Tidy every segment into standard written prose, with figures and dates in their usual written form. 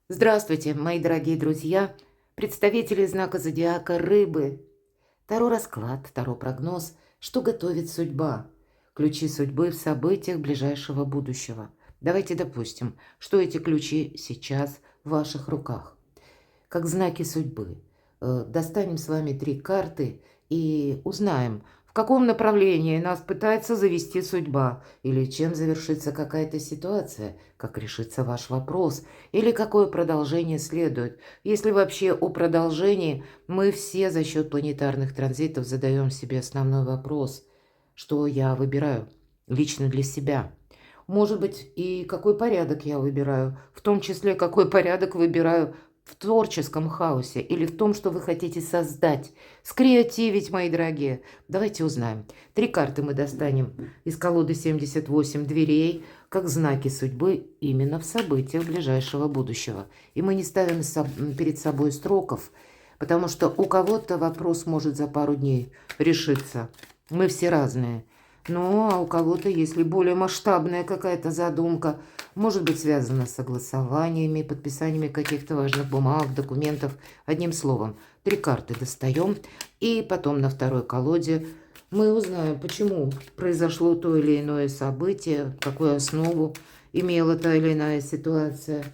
Здравствуйте, мои дорогие друзья, представители знака зодиака Рыбы. Таро расклад, Таро прогноз, что готовит судьба. Ключи судьбы в событиях ближайшего будущего. Давайте допустим, что эти ключи сейчас в ваших руках. Как знаки судьбы. Достанем с вами 3 карты и узнаем, в каком направлении нас пытается завести судьба, или чем завершится какая-то ситуация, как решится ваш вопрос, или какое продолжение следует. Если вообще о продолжении, мы все за счет планетарных транзитов задаем себе основной вопрос, что я выбираю лично для себя. Может быть, и какой порядок я выбираю, в том числе, какой порядок выбираю в творческом хаосе или в том, что вы хотите создать, скреативить, мои дорогие. Давайте узнаем. 3 карты мы достанем из колоды 78 дверей, как знаки судьбы именно в событиях ближайшего будущего. И мы не ставим перед собой сроков, потому что у кого-то вопрос может за пару дней решиться. Мы все разные. Ну, а у кого-то, если более масштабная какая-то задумка, может быть связана с согласованиями, подписаниями каких-то важных бумаг, документов. Одним словом, 3 карты достаем, и потом на второй колоде мы узнаем, почему произошло то или иное событие, какую основу имела та или иная ситуация,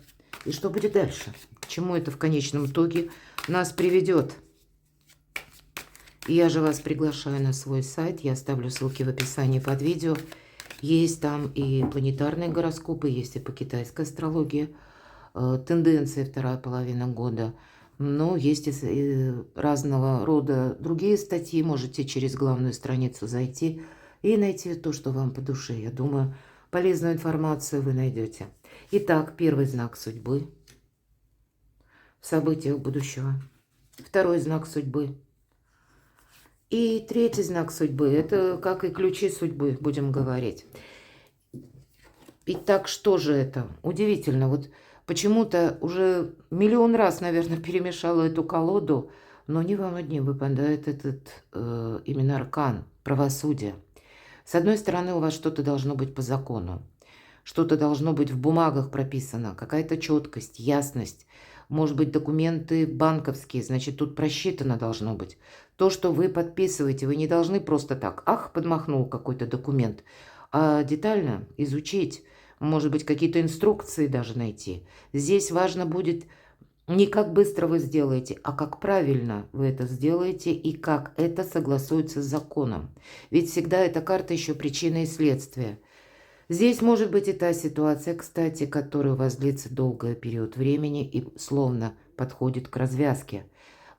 и что будет дальше, к чему это в конечном итоге нас приведет. Я же вас приглашаю на свой сайт, я оставлю ссылки в описании под видео. Есть там и планетарные гороскопы, есть и по китайской астрологии, тенденции вторая половина года. Но есть и разного рода другие статьи, можете через главную страницу зайти и найти то, что вам по душе. Я думаю, полезную информацию вы найдете. Итак, первый знак судьбы в событиях будущего. Второй знак судьбы. И третий знак судьбы, это как и ключи судьбы, будем говорить. Итак, что же это? Удивительно, вот почему-то уже миллион раз, наверное, перемешала эту колоду, но не вам одним выпадает этот именно аркан правосудия. С одной стороны, у вас что-то должно быть по закону, что-то должно быть в бумагах прописано, какая-то четкость, ясность. Может быть, документы банковские, значит, тут просчитано должно быть. То, что вы подписываете, вы не должны просто так, ах, подмахнул какой-то документ, а детально изучить, может быть, какие-то инструкции даже найти. Здесь важно будет не как быстро вы сделаете, а как правильно вы это сделаете и как это согласуется с законом. Ведь всегда эта карта еще причина и следствие. Здесь может быть и та ситуация, кстати, которая у вас длится долгий период времени и словно подходит к развязке.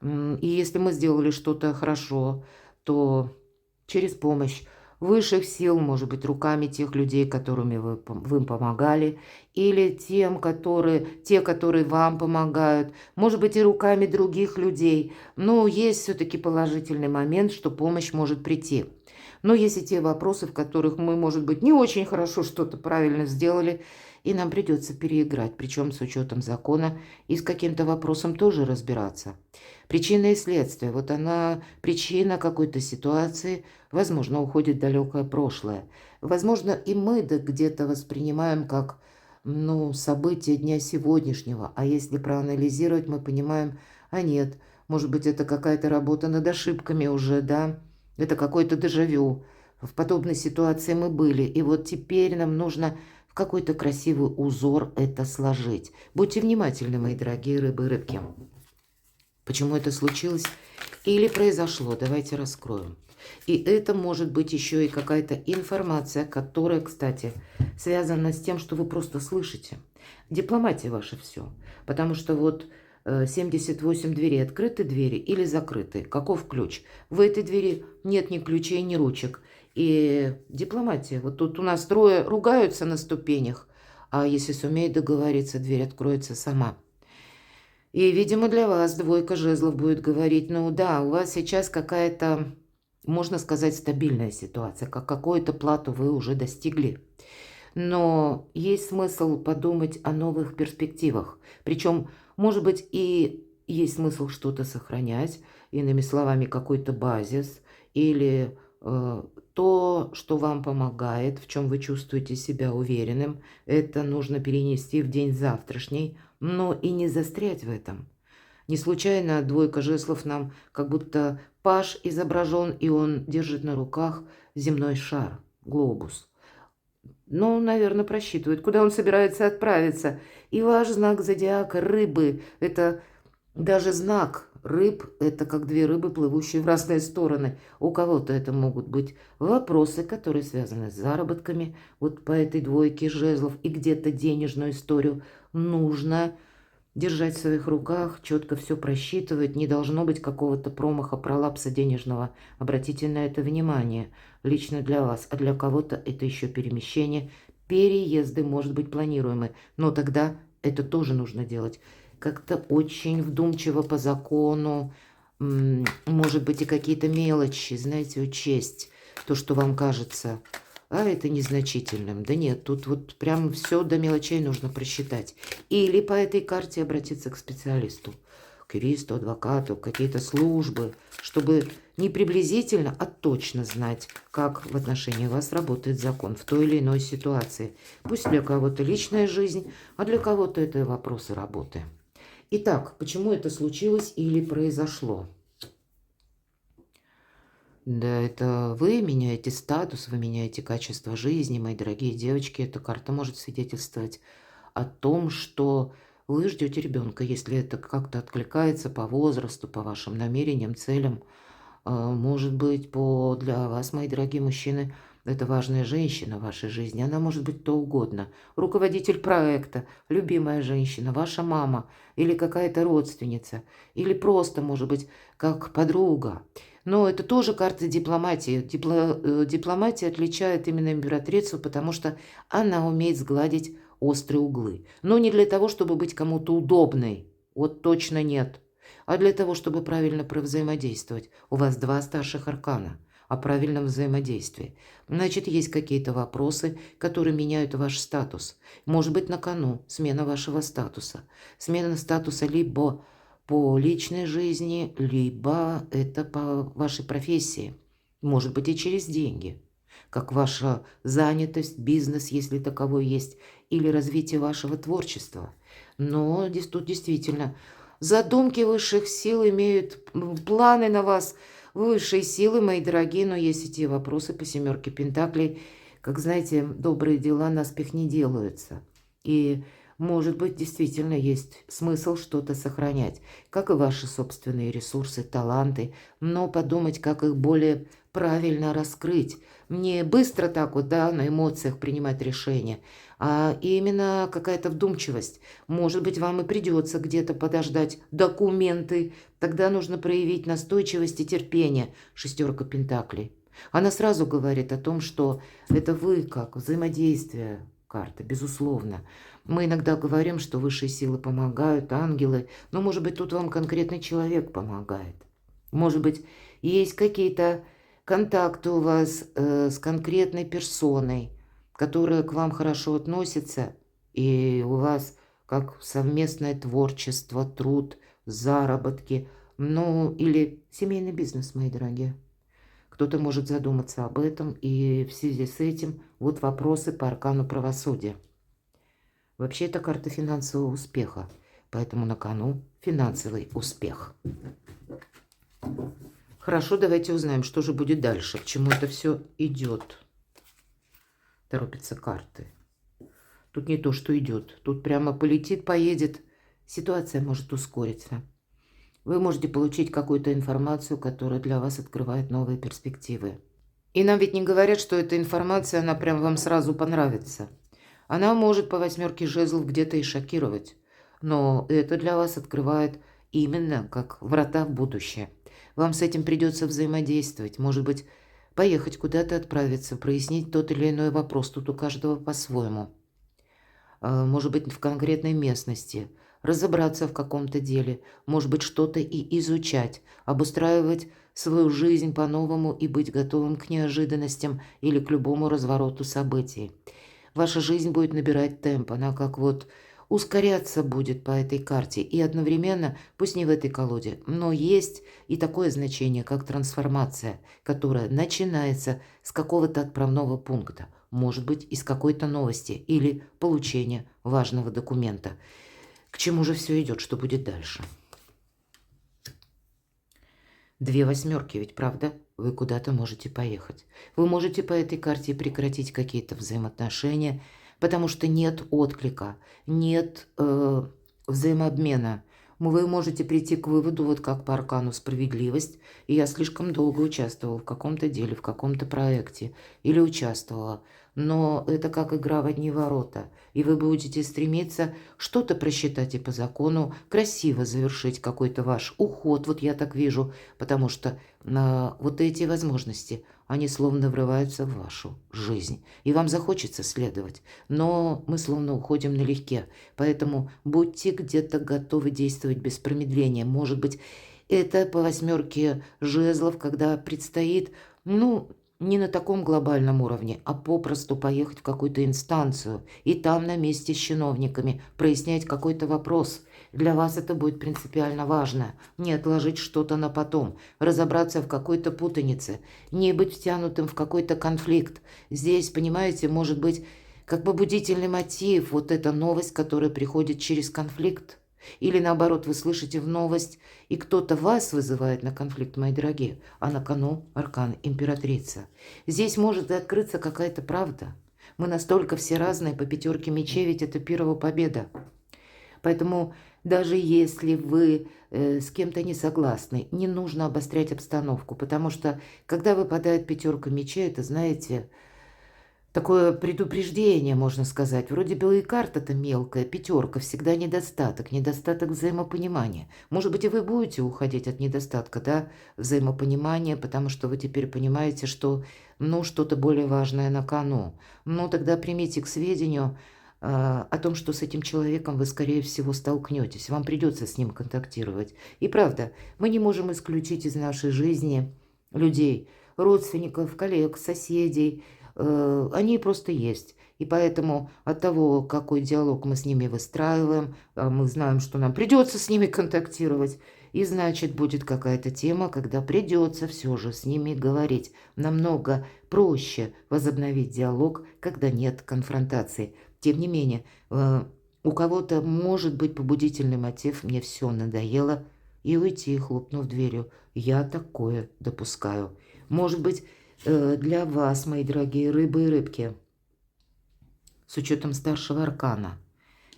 И если мы сделали что-то хорошо, то через помощь высших сил, может быть, руками тех людей, которыми вы помогали, или те, которые вам помогают, может быть, и руками других людей. Но есть все-таки положительный момент, что помощь может прийти. Но есть и те вопросы, в которых мы, может быть, не очень хорошо что-то правильно сделали, и нам придется переиграть, причем с учетом закона, и с каким-то вопросом тоже разбираться. Причина и следствие. Вот она, причина какой-то ситуации, возможно, уходит в далекое прошлое. Возможно, и мы где-то воспринимаем как, события дня сегодняшнего. А если проанализировать, мы понимаем, а нет, может быть, это какая-то работа над ошибками уже, да? Это какой-то дежавю. В подобной ситуации мы были. И вот теперь нам нужно в какой-то красивый узор это сложить. Будьте внимательны, мои дорогие рыбы и рыбки. Почему это случилось или произошло? Давайте раскроем. И это может быть еще и какая-то информация, которая, кстати, связана с тем, что вы просто слышите. Дипломатия ваша все. Потому что вот 78 дверей. Открыты двери или закрыты? Каков ключ? В этой двери нет ни ключей, ни ручек. И дипломатия. Вот тут у нас трое ругаются на ступенях, а если сумеет договориться, дверь откроется сама. И, видимо, для вас двойка жезлов будет говорить, ну да, у вас сейчас какая-то, можно сказать, стабильная ситуация, как какую-то плату вы уже достигли. Но есть смысл подумать о новых перспективах. Причем, может быть, и есть смысл что-то сохранять, иными словами, какой-то базис или То, что вам помогает, в чем вы чувствуете себя уверенным, это нужно перенести в день завтрашний, но и не застрять в этом. Не случайно двойка жезлов нам как будто паж изображен, и он держит на руках земной шар, глобус. Ну, наверное, просчитывает, куда он собирается отправиться. И ваш знак зодиака рыбы – это даже знак рыб – это как две рыбы, плывущие в разные стороны. У кого-то это могут быть вопросы, которые связаны с заработками. Вот по этой двойке жезлов и где-то денежную историю нужно держать в своих руках, четко все просчитывать. Не должно быть какого-то промаха, пролапса денежного. Обратите на это внимание. Лично для вас, а для кого-то это еще перемещение. Переезды, может быть, планируемы, но тогда это тоже нужно делать. Как-то очень вдумчиво по закону, может быть, и какие-то мелочи, знаете, учесть. То, что вам кажется, это незначительным. Да нет, тут вот прям все до мелочей нужно просчитать. Или по этой карте обратиться к специалисту, к юристу, адвокату, какие-то службы, чтобы не приблизительно, а точно знать, как в отношении вас работает закон в той или иной ситуации. Пусть для кого-то личная жизнь, а для кого-то это вопросы работы. Итак, почему это случилось или произошло? Да, это вы меняете статус, вы меняете качество жизни, мои дорогие девочки. Эта карта может свидетельствовать о том, что вы ждете ребенка, если это как-то откликается по возрасту, по вашим намерениям, целям. Может быть, для вас, мои дорогие мужчины, это важная женщина в вашей жизни. Она может быть кто угодно. Руководитель проекта, любимая женщина, ваша мама или какая-то родственница. Или просто, может быть, как подруга. Но это тоже карта дипломатии. Дипломатия отличает именно императрицу, потому что она умеет сгладить острые углы. Но не для того, чтобы быть кому-то удобной. Вот точно нет. А для того, чтобы правильно взаимодействовать. У вас два старших аркана о правильном взаимодействии. Значит, есть какие-то вопросы, которые меняют ваш статус. Может быть, на кону смена вашего статуса. Смена статуса либо по личной жизни, либо это по вашей профессии. Может быть, и через деньги. Как ваша занятость, бизнес, если таковой есть, или развитие вашего творчества. Но тут действительно задумки высших сил имеют планы на вас. Высшие силы, мои дорогие, но есть эти вопросы по семерке пентаклей. Как знаете, добрые дела наспех не делаются. И, может быть, действительно есть смысл что-то сохранять, как и ваши собственные ресурсы, таланты, но подумать, как их более правильно раскрыть. Не быстро так вот, да, на эмоциях принимать решения, а именно какая-то вдумчивость. Может быть, вам и придется где-то подождать документы. Тогда нужно проявить настойчивость и терпение. Шестерка пентаклей. Она сразу говорит о том, что это вы как взаимодействие карты, безусловно. Мы иногда говорим, что высшие силы помогают, ангелы, но, может быть, тут вам конкретный человек помогает. Может быть, есть какие-то контакты у вас с конкретной персоной, которая к вам хорошо относится, и у вас как совместное творчество, труд, заработки, ну или семейный бизнес, мои дорогие. Кто-то может задуматься об этом, и в связи с этим вот вопросы по аркану правосудия. Вообще это карта финансового успеха, поэтому на кону финансовый успех. Хорошо, давайте узнаем, что же будет дальше, к чему это все идет. Торопятся карты. Тут не то, что идет. Тут прямо полетит, поедет. Ситуация может ускориться. Вы можете получить какую-то информацию, которая для вас открывает новые перспективы. И нам ведь не говорят, что эта информация, она прям вам сразу понравится. Она может по восьмерке жезлов где-то и шокировать. Но это для вас открывает именно как врата в будущее. Вам с этим придется взаимодействовать. Может быть, поехать куда-то, отправиться, прояснить тот или иной вопрос. Тут у каждого по-своему. Может быть, в конкретной местности. Разобраться в каком-то деле. Может быть, что-то и изучать. Обустраивать свою жизнь по-новому и быть готовым к неожиданностям или к любому развороту событий. Ваша жизнь будет набирать темп. Она как вот ускоряться будет по этой карте. И одновременно, пусть не в этой колоде, но есть и такое значение, как трансформация, которая начинается с какого-то отправного пункта. Может быть, из какой-то новости или получения важного документа. К чему же все идет, что будет дальше? 2 восьмерки, ведь правда? Вы куда-то можете поехать. Вы можете по этой карте прекратить какие-то взаимоотношения, потому что нет отклика, нет взаимообмена. Вы можете прийти к выводу, вот как по аркану справедливость, и я слишком долго участвовала в каком-то деле, в каком-то проекте, или участвовала, но это как игра в одни ворота, и вы будете стремиться что-то просчитать и по закону, красиво завершить какой-то ваш уход, вот я так вижу, потому что вот эти возможности, они словно врываются в вашу жизнь, и вам захочется следовать, но мы словно уходим налегке, поэтому будьте где-то готовы действовать без промедления. Может быть, это по восьмерке жезлов, когда предстоит, не на таком глобальном уровне, а попросту поехать в какую-то инстанцию и там на месте с чиновниками прояснять какой-то вопрос. Для вас это будет принципиально важно. Не отложить что-то на потом, разобраться в какой-то путанице, не быть втянутым в какой-то конфликт. Здесь, понимаете, может быть как побудительный мотив вот эта новость, которая приходит через конфликт. Или наоборот, вы слышите в новость, и кто-то вас вызывает на конфликт, мои дорогие, а на кону аркан императрица. Здесь может и открыться какая-то правда. Мы настолько все разные, по 5 мечей, ведь это первая победа. Поэтому даже если вы с кем-то не согласны, не нужно обострять обстановку, потому что когда выпадает 5 мечей, это, знаете, такое предупреждение, можно сказать. Вроде бы и карта-то мелкая, 5 всегда недостаток, недостаток взаимопонимания. Может быть, и вы будете уходить от недостатка, да, взаимопонимания, потому что вы теперь понимаете, что, что-то более важное на кону. Тогда примите к сведению о том, что с этим человеком вы, скорее всего, столкнетесь. Вам придется с ним контактировать. И правда, мы не можем исключить из нашей жизни людей, родственников, коллег, соседей. Они просто есть. И поэтому от того, какой диалог мы с ними выстраиваем, мы знаем, что нам придется с ними контактировать. И значит, будет какая-то тема, когда придется все же с ними говорить. Намного проще возобновить диалог, когда нет конфронтации. Тем не менее, у кого-то может быть побудительный мотив «мне все надоело» и уйти, хлопнув дверью. Я такое допускаю. Может быть, для вас, мои дорогие рыбы и рыбки, с учетом старшего аркана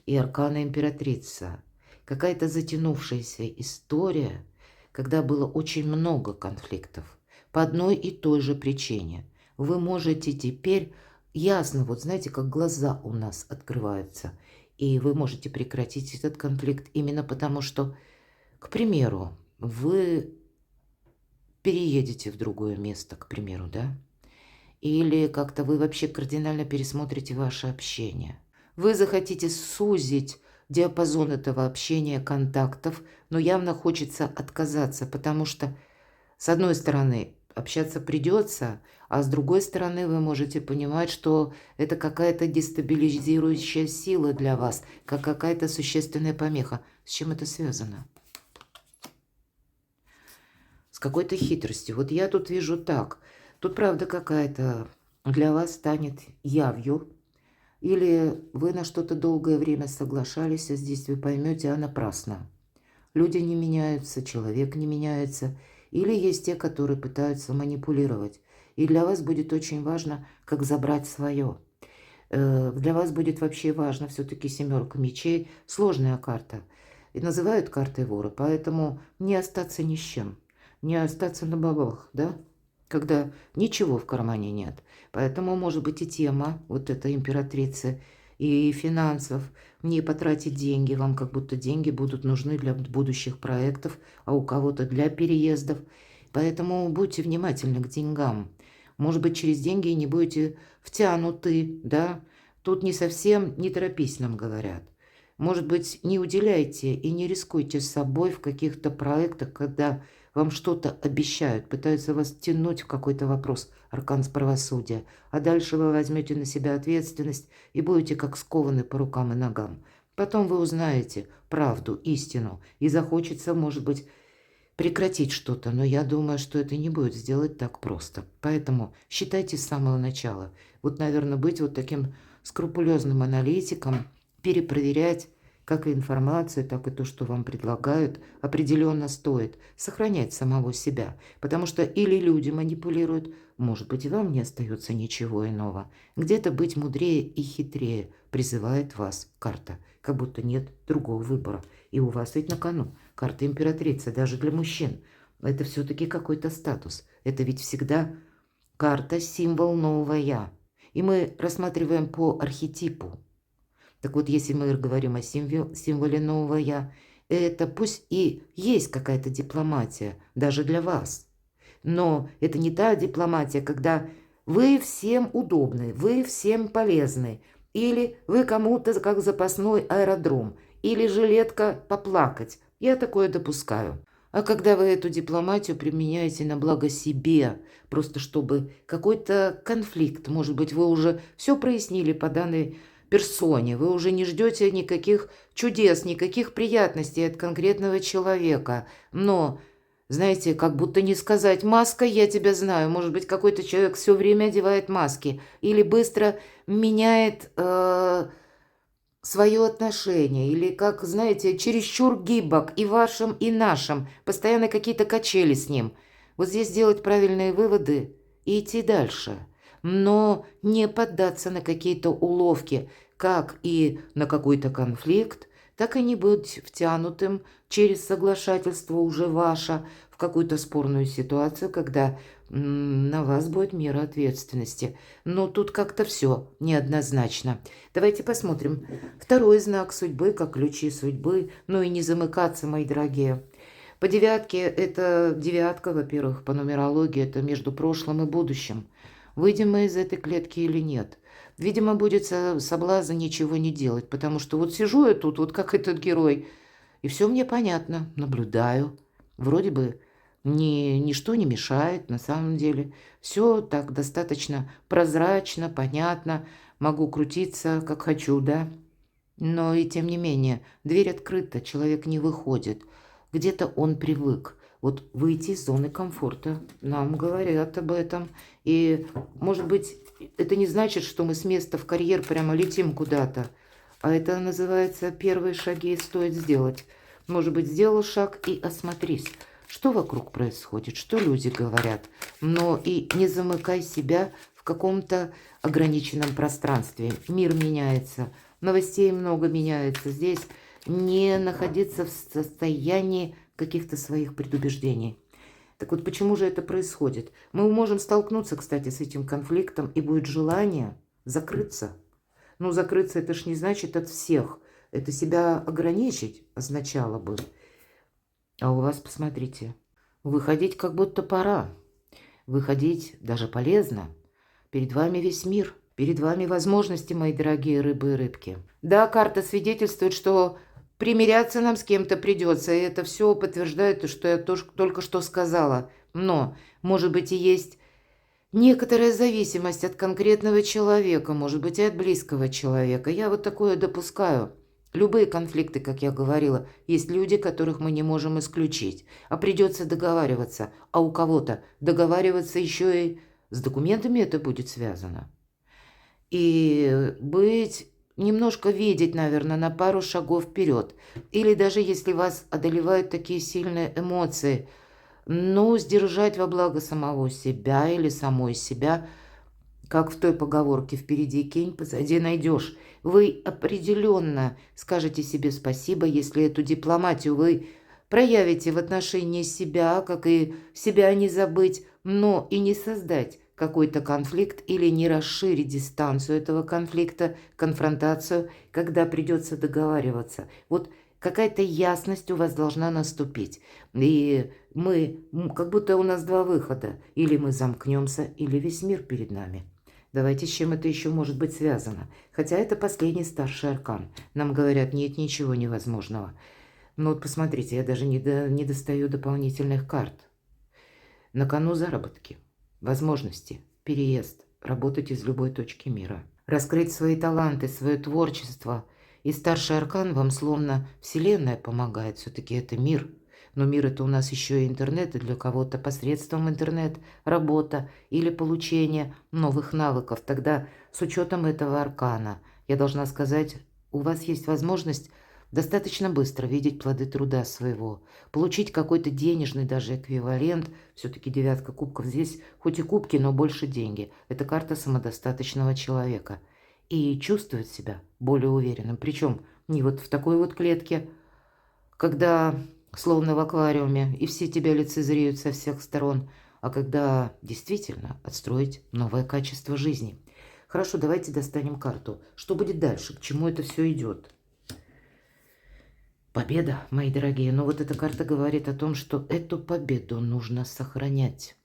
и аркана императрица, какая-то затянувшаяся история, когда было очень много конфликтов по одной и той же причине. Вы можете теперь ясно, вот знаете, как глаза у нас открываются, и вы можете прекратить этот конфликт именно потому, что, к примеру, вы переедете в другое место, к примеру, да? Или как-то вы вообще кардинально пересмотрите ваше общение. Вы захотите сузить диапазон этого общения, контактов, но явно хочется отказаться, потому что, с одной стороны, общаться придется, а с другой стороны, вы можете понимать, что это какая-то дестабилизирующая сила для вас, как какая-то существенная помеха. С чем это связано? С какой-то хитростью. Вот я тут вижу так. Тут правда какая-то для вас станет явью. Или вы на что-то долгое время соглашались, а здесь вы поймете, а напрасно. Люди не меняются, человек не меняется. Или есть те, которые пытаются манипулировать. И для вас будет очень важно, как забрать свое. Для вас будет вообще важно все-таки 7 мечей. Сложная карта. И называют картой вора. Поэтому не остаться ни с чем. Не остаться на бабах, да? Когда ничего в кармане нет. Поэтому может быть и тема вот этой императрицы и финансов. Не потратить деньги. Вам как будто деньги будут нужны для будущих проектов, а у кого-то для переездов. Поэтому будьте внимательны к деньгам. Может быть, через деньги не будете втянуты, да? Тут не совсем не торопись, нам говорят. Может быть, не уделяйте и не рискуйте с собой в каких-то проектах, когда вам что-то обещают, пытаются вас тянуть в какой-то вопрос, аркан правосудия, а дальше вы возьмете на себя ответственность и будете как скованы по рукам и ногам. Потом вы узнаете правду, истину, и захочется, может быть, прекратить что-то, но я думаю, что это не будет сделать так просто. Поэтому считайте с самого начала. Вот, наверное, быть вот таким скрупулезным аналитиком, перепроверять как и информацию, так и то, что вам предлагают, определенно стоит сохранять самого себя. Потому что или люди манипулируют, может быть, и вам не остается ничего иного. Где-то быть мудрее и хитрее призывает вас карта, как будто нет другого выбора. И у вас ведь на кону карта императрицы, даже для мужчин. Это все-таки какой-то статус. Это ведь всегда карта, символ нового «я». И мы рассматриваем по архетипу. Так вот, если мы говорим о символе нового «я», это пусть и есть какая-то дипломатия, даже для вас. Но это не та дипломатия, когда вы всем удобны, вы всем полезны, или вы кому-то как запасной аэродром, или жилетка поплакать. Я такое допускаю. А когда вы эту дипломатию применяете на благо себе, просто чтобы какой-то конфликт, может быть, вы уже все прояснили по данной персоне, вы уже не ждете никаких чудес, никаких приятностей от конкретного человека, но, знаете, как будто не сказать «маска, я тебя знаю». Может быть, какой-то человек все время одевает маски или быстро меняет свое отношение, или, как, знаете, чересчур гибок и вашим, и нашим, постоянно какие-то качели с ним. Вот здесь делать правильные выводы и идти дальше, но не поддаться на какие-то уловки, как и на какой-то конфликт, так и не быть втянутым через соглашательство уже ваше в какую-то спорную ситуацию, когда на вас будет мера ответственности. Но тут как-то все неоднозначно. Давайте посмотрим. Второй знак судьбы, как ключи судьбы. Ну и не замыкаться, мои дорогие. По девятке, это девятка, во-первых, по нумерологии, это между прошлым и будущим. Выйдем мы из этой клетки или нет? Видимо, будет соблазн ничего не делать, потому что вот сижу я тут, вот как этот герой, и все мне понятно, наблюдаю. Вроде бы ничто не мешает, на самом деле. Все так достаточно прозрачно, понятно, могу крутиться, как хочу, да? Но и тем не менее, дверь открыта, человек не выходит. Где-то он привык. Вот выйти из зоны комфорта. Нам говорят об этом. И, может быть, это не значит, что мы с места в карьер прямо летим куда-то. А это называется первые шаги стоит сделать. Может быть, сделал шаг и осмотрись. Что вокруг происходит, что люди говорят. Но и не замыкай себя в каком-то ограниченном пространстве. Мир меняется. Новостей много меняется. Здесь не находиться в состоянии каких-то своих предубеждений. Так вот, почему же это происходит? Мы можем столкнуться, кстати, с этим конфликтом, и будет желание закрыться. Ну, закрыться это ж не значит от всех. Это себя ограничить означало бы. А у вас, посмотрите, выходить как будто пора. Выходить даже полезно. Перед вами весь мир. Перед вами возможности, мои дорогие рыбы и рыбки. Да, карта свидетельствует, что примиряться нам с кем-то придется, и это все подтверждает то, что я только что сказала. Но, может быть, и есть некоторая зависимость от конкретного человека, может быть, и от близкого человека. Я вот такое допускаю. Любые конфликты, как я говорила, есть люди, которых мы не можем исключить, а придется договариваться. А у кого-то договариваться еще и с документами это будет связано. И быть, немножко видеть, наверное, на пару шагов вперед. Или даже если вас одолевают такие сильные эмоции, ну, сдержать во благо самого себя или самой себя, как в той поговорке «впереди кинь, позади найдешь». Вы определенно скажете себе спасибо, если эту дипломатию вы проявите в отношении себя, как и себя не забыть, но и не создать какой-то конфликт или не расширить дистанцию этого конфликта, конфронтацию, когда придется договариваться. Вот какая-то ясность у вас должна наступить. И как будто у нас два выхода. Или мы замкнемся, или весь мир перед нами. Давайте, с чем это еще может быть связано. Хотя это последний старший аркан. Нам говорят, нет ничего невозможного. Но вот посмотрите, я даже не достаю дополнительных карт. На кону заработки, возможности, переезд, работать из любой точки мира. Раскрыть свои таланты, свое творчество И старший аркан вам словно Вселенная помогает. Все-таки это мир. Но мир это у нас еще и интернет, и для кого-то посредством интернет, работа или получение новых навыков. Тогда с учетом этого аркана, я должна сказать, у вас есть возможность достаточно быстро видеть плоды труда своего, получить какой-то денежный даже эквивалент. Все-таки девятка кубков здесь, хоть и кубки, но больше деньги. Это карта самодостаточного человека. И чувствовать себя более уверенным. Причем не вот в такой вот клетке, когда словно в аквариуме, и все тебя лицезреют со всех сторон, а когда действительно отстроить новое качество жизни. Хорошо, давайте достанем карту. Что будет дальше? К чему это все идет? Победа, мои дорогие. Но вот эта карта говорит о том, что эту победу нужно сохранять.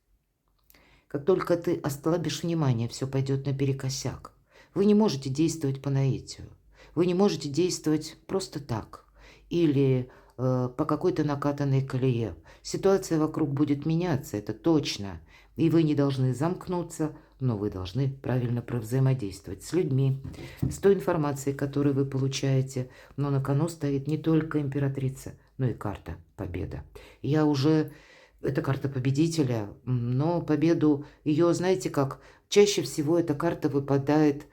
Как только ты ослабишь внимание, все пойдет наперекосяк. Вы не можете действовать по наитию. Вы не можете действовать просто так. Или по какой-то накатанной колее. Ситуация вокруг будет меняться, это точно. И вы не должны замкнуться, но вы должны правильно взаимодействовать с людьми, с той информацией, которую вы получаете. Но на кону стоит не только императрица, но и карта победа. Это карта победителя, но победу ее, знаете как, чаще всего эта карта выпадает,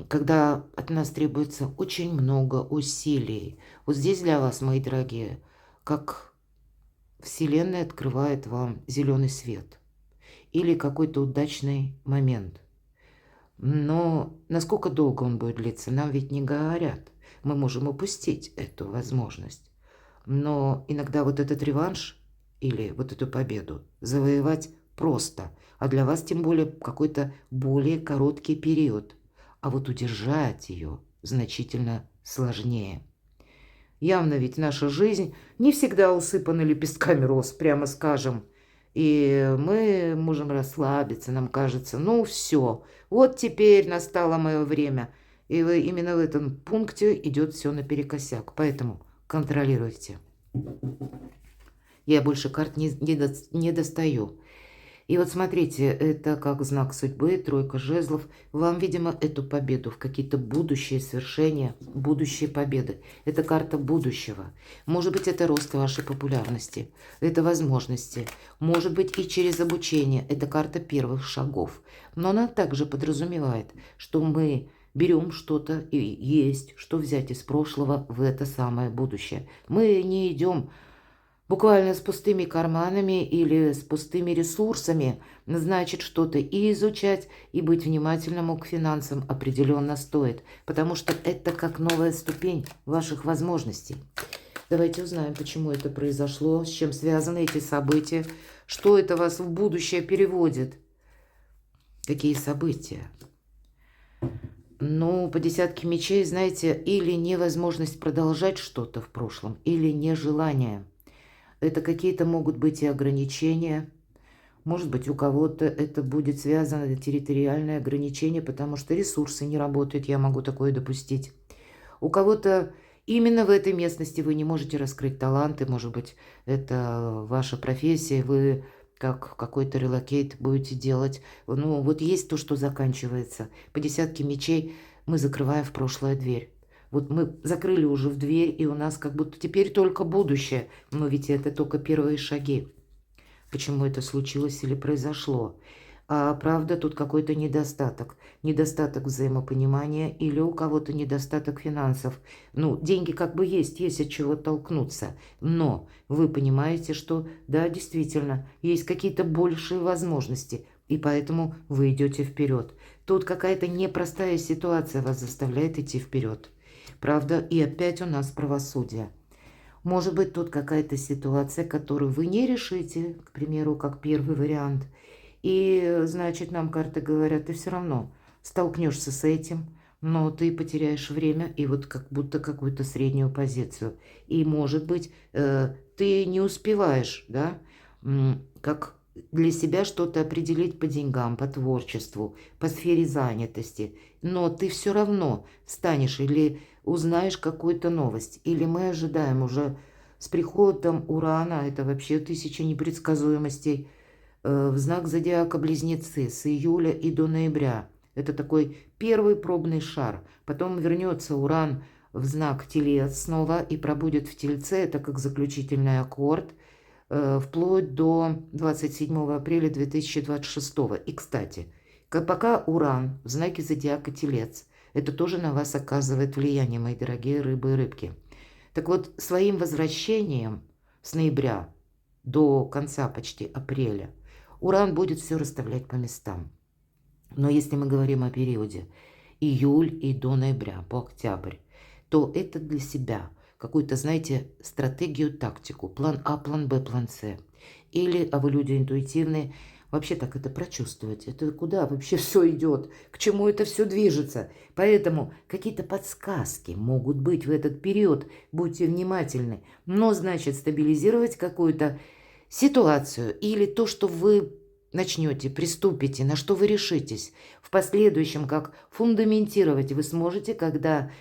когда от нас требуется очень много усилий. Вот здесь для вас, мои дорогие, как Вселенная открывает вам зеленый свет или какой-то удачный момент. Но насколько долго он будет длиться, нам ведь не говорят. Мы можем упустить эту возможность. Но иногда вот этот реванш или вот эту победу завоевать просто, а для вас тем более какой-то более короткий период. А вот удержать ее значительно сложнее. Явно ведь наша жизнь не всегда усыпана лепестками роз, прямо скажем. И мы можем расслабиться, нам кажется, ну все, вот теперь настало мое время. И вы именно в этом пункте идет все наперекосяк. Поэтому контролируйте. Я больше карт не достаю. И вот смотрите, это как знак судьбы, тройка жезлов. Вам, видимо, эту победу в какие-то будущие свершения, будущие победы. Это карта будущего. Может быть, это рост вашей популярности, это возможности. Может быть, и через обучение. Это карта первых шагов. Но она также подразумевает, что мы берем что-то и есть, что взять из прошлого в это самое будущее. Мы не идем буквально с пустыми карманами или с пустыми ресурсами, значит, что-то и изучать, и быть внимательным к финансам определенно стоит, потому что это как новая ступень ваших возможностей. Давайте узнаем, почему это произошло, с чем связаны эти события, что это вас в будущее переводит. Какие события? Ну, по десятке мечей, знаете, или невозможность продолжать что-то в прошлом, или нежелание. Это какие-то могут быть и ограничения. Может быть, у кого-то это будет связано с территориальное ограничение, потому что ресурсы не работают, я могу такое допустить. У кого-то именно в этой местности вы не можете раскрыть таланты, может быть, это ваша профессия, вы как какой-то релокейт будете делать. Ну, вот есть то, что заканчивается. По десятке мечей мы закрываем в прошлое дверь. Вот мы закрыли уже в дверь, и у нас как будто теперь только будущее. Но ведь это только первые шаги. Почему это случилось или произошло? А правда, тут какой-то недостаток. Недостаток взаимопонимания или у кого-то недостаток финансов. Ну, деньги как бы есть от чего толкнуться. Но вы понимаете, что да, действительно, есть какие-то большие возможности. И поэтому вы идете вперед. Тут какая-то непростая ситуация вас заставляет идти вперед. Правда, и опять у нас правосудие. Может быть, тут какая-то ситуация, которую вы не решите, к примеру, как первый вариант. И, значит, нам карты говорят, ты все равно столкнешься с этим, но ты потеряешь время и вот как будто какую-то среднюю позицию. И, может быть, ты не успеваешь, да, как для себя что-то определить по деньгам, по творчеству, по сфере занятости. Но ты все равно встанешь или узнаешь какую-то новость. Или мы ожидаем уже с приходом Урана, это вообще 1000 непредсказуемостей, в знак зодиака Близнецы с июля и до ноября. Это такой первый пробный шар. Потом вернется Уран в знак Телец снова и пробудет в Тельце, это как заключительный аккорд, вплоть до 27 апреля 2026. И, кстати, пока Уран в знаке зодиака Телец, это тоже на вас оказывает влияние, мои дорогие рыбы и рыбки. Так вот, своим возвращением с ноября до конца почти апреля Уран будет все расставлять по местам. Но если мы говорим о периоде июль и до ноября, по октябрь, то это для себя какую-то, знаете, стратегию, тактику, план А, план Б, план С. Или, а вы люди интуитивные, вообще так это прочувствовать. Это куда вообще все идет, к чему это все движется. Поэтому какие-то подсказки могут быть в этот период, будьте внимательны. Но, значит, стабилизировать какую-то ситуацию или то, что вы начнете, приступите, на что вы решитесь. В последующем, как фундаментировать вы сможете, когда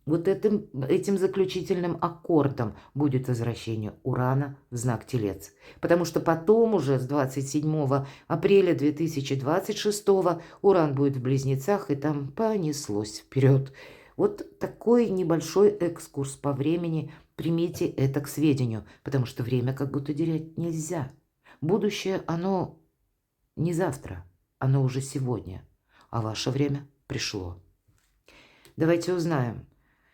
вот этим заключительным аккордом будет возвращение Урана в знак Телец. Потому что потом уже с 27 апреля 2026 Уран будет в Близнецах, и там понеслось вперед. Вот такой небольшой экскурс по времени. Примите это к сведению, потому что время как будто терять нельзя. Будущее, оно не завтра, оно уже сегодня, а ваше время пришло. Давайте узнаем,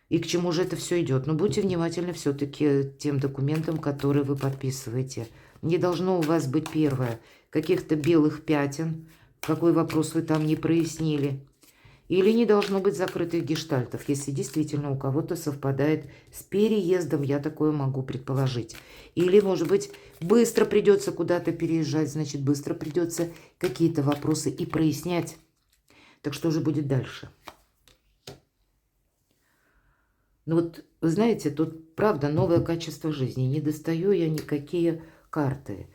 и к чему же это все идет. Но будьте внимательны все-таки тем документам, которые вы подписываете. Не должно у вас быть, первое, каких-то белых пятен, какой вопрос вы там не прояснили. Или не должно быть закрытых гештальтов, если действительно у кого-то совпадает с переездом, я такое могу предположить. Или, может быть, быстро придется куда-то переезжать, значит, быстро придется какие-то вопросы и прояснять. Так что же будет дальше? Ну вот, вы знаете, тут, правда, новое качество жизни. Не достаю я никакие карты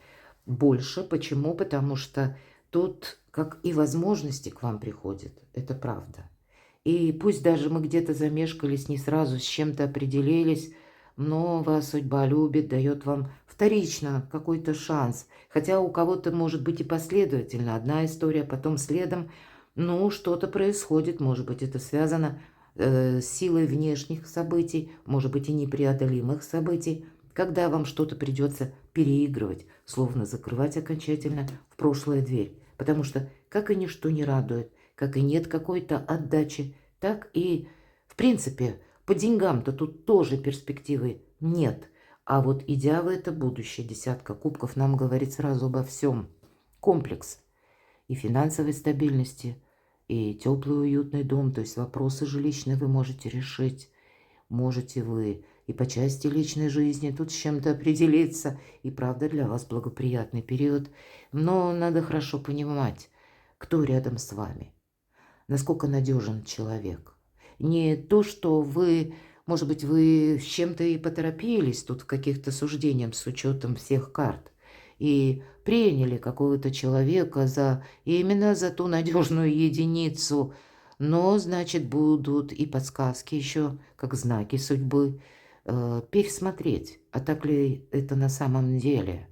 больше. Почему? Потому что тут как и возможности к вам приходят. Это правда. И пусть даже мы где-то замешкались, не сразу с чем-то определились, но вас судьба любит, дает вам вторично какой-то шанс. Хотя у кого-то может быть и последовательно. Одна история, потом следом. Ну, что-то происходит. Может быть, это связано с силой внешних событий, может быть, и непреодолимых событий, когда вам что-то придется переигрывать, словно закрывать окончательно в прошлое дверь. Потому что как и ничто не радует, как и нет какой-то отдачи, так и, в принципе, по деньгам-то тут тоже перспективы нет. А вот идя в это будущее, десятка кубков нам говорит сразу обо всем. Комплекс и финансовой стабильности, и теплый уютный дом, то есть вопросы жилищные вы можете решить. Можете вы и по части личной жизни тут с чем-то определиться. И правда для вас благоприятный период. Но надо хорошо понимать, кто рядом с вами. Насколько надежен человек. Не то, что вы, может быть, вы с чем-то и поторопились тут в каких-то суждениях с учетом всех карт. И приняли какого-то человека именно за ту надежную единицу. Но, значит, будут и подсказки еще, как знаки судьбы, пересмотреть, а так ли это на самом деле,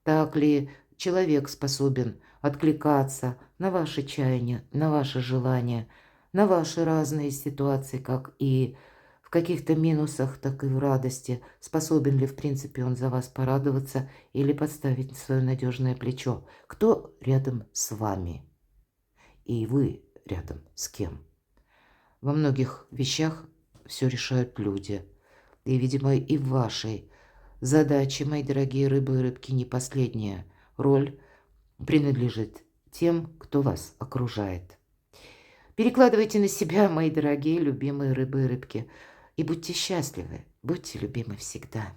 так ли человек способен откликаться на ваши чаяния, на ваши желания, на ваши разные ситуации, как и в каких-то минусах, так и в радости, способен ли, в принципе, он за вас порадоваться или подставить свое надежное плечо. Кто рядом с вами? И вы рядом с кем? Во многих вещах все решают люди. И, видимо, и в вашей задаче, мои дорогие рыбы и рыбки, не последняя роль принадлежит тем, кто вас окружает. Перекладывайте на себя, мои дорогие, любимые рыбы и рыбки. И будьте счастливы, будьте любимы всегда.